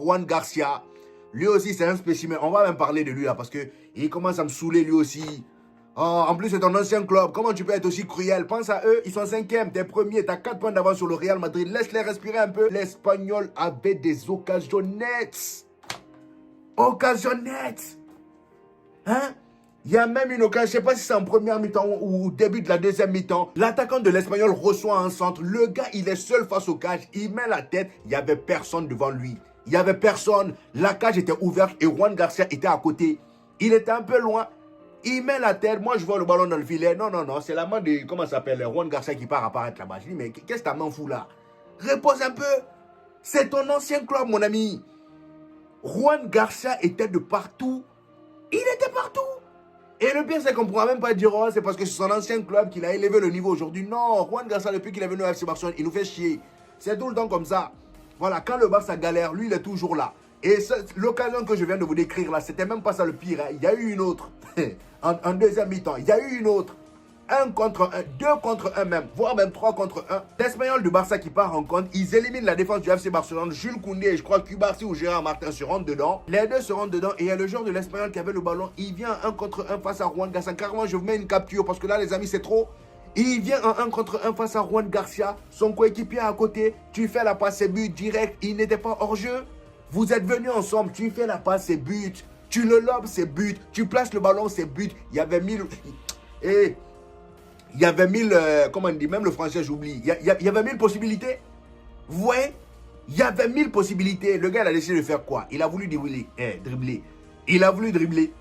Juan Garcia. Lui aussi, c'est un spécimen. On va même parler de lui là parce qu'il commence à me saouler lui aussi. Oh, en plus, c'est ton ancien club. Comment tu peux être aussi cruel? Pense à eux, ils sont 5e, t'es premier, t'as 4 points d'avance sur le Real Madrid. Laisse-les respirer un peu. L'Espagnol avait des occasions nettes. Occasions nettes. Hein? Il y a même une occasion, je ne sais pas si c'est en première mi-temps ou au début de la deuxième mi-temps. L'attaquant de l'Espagnol reçoit un centre. Le gars, il est seul face au cage. Il met la tête. Il n'y avait personne devant lui. Il n'y avait personne. La cage était ouverte et Juan Garcia était à côté. Il était un peu loin. Il met la tête. Moi, je vois le ballon dans le filet. Non, non, non. C'est la main de, comment ça s'appelle, Juan Garcia qui part apparaître là-bas. Je dis, mais qu'est-ce que ta main fout là? Repose un peu. C'est ton ancien club, mon ami. Juan Garcia était de partout. Il était partout. Et le pire, c'est qu'on ne pourra même pas dire, oh, c'est parce que c'est son ancien club qu'il a élevé le niveau aujourd'hui. Non, Juan Garcia, depuis qu'il est venu au FC Barcelone, il nous fait chier. C'est tout le temps comme ça. Voilà, quand le Barça galère, lui, il est toujours là. Et l'occasion que je viens de vous décrire là, c'était même pas ça le pire. Hein. Il y a eu une autre. en deuxième mi-temps, il y a eu une autre. 1 contre 1, 2 contre 1 même, voire même 3 contre 1. L'Espagnol du Barça qui part en compte, ils éliminent la défense du FC Barcelone. Jules Koundé et je crois Cubarsí ou Gérard Martin se rendent dedans. Les deux se rendent dedans et il y a le joueur de l'Espagnol qui avait le ballon. Il vient en 1 contre 1 face à Juan Garcia. Carrément, je vous mets une capture parce que là, les amis, c'est trop. Il vient en 1 contre 1 face à Juan Garcia. Son coéquipier à côté. Tu fais la passe et but direct. Il n'était pas hors jeu. Vous êtes venus ensemble. Tu fais la passe et but. Tu le lobes, c'est but. Tu places le ballon, c'est but. Il y avait 1000... Et... il y avait 1000, comment on dit, même le français j'oublie, il y avait 1000 possibilités. Vous voyez? Il y avait 1000 possibilités. Le gars, il a décidé de faire quoi? Il a voulu dribbler. Il a voulu dribbler.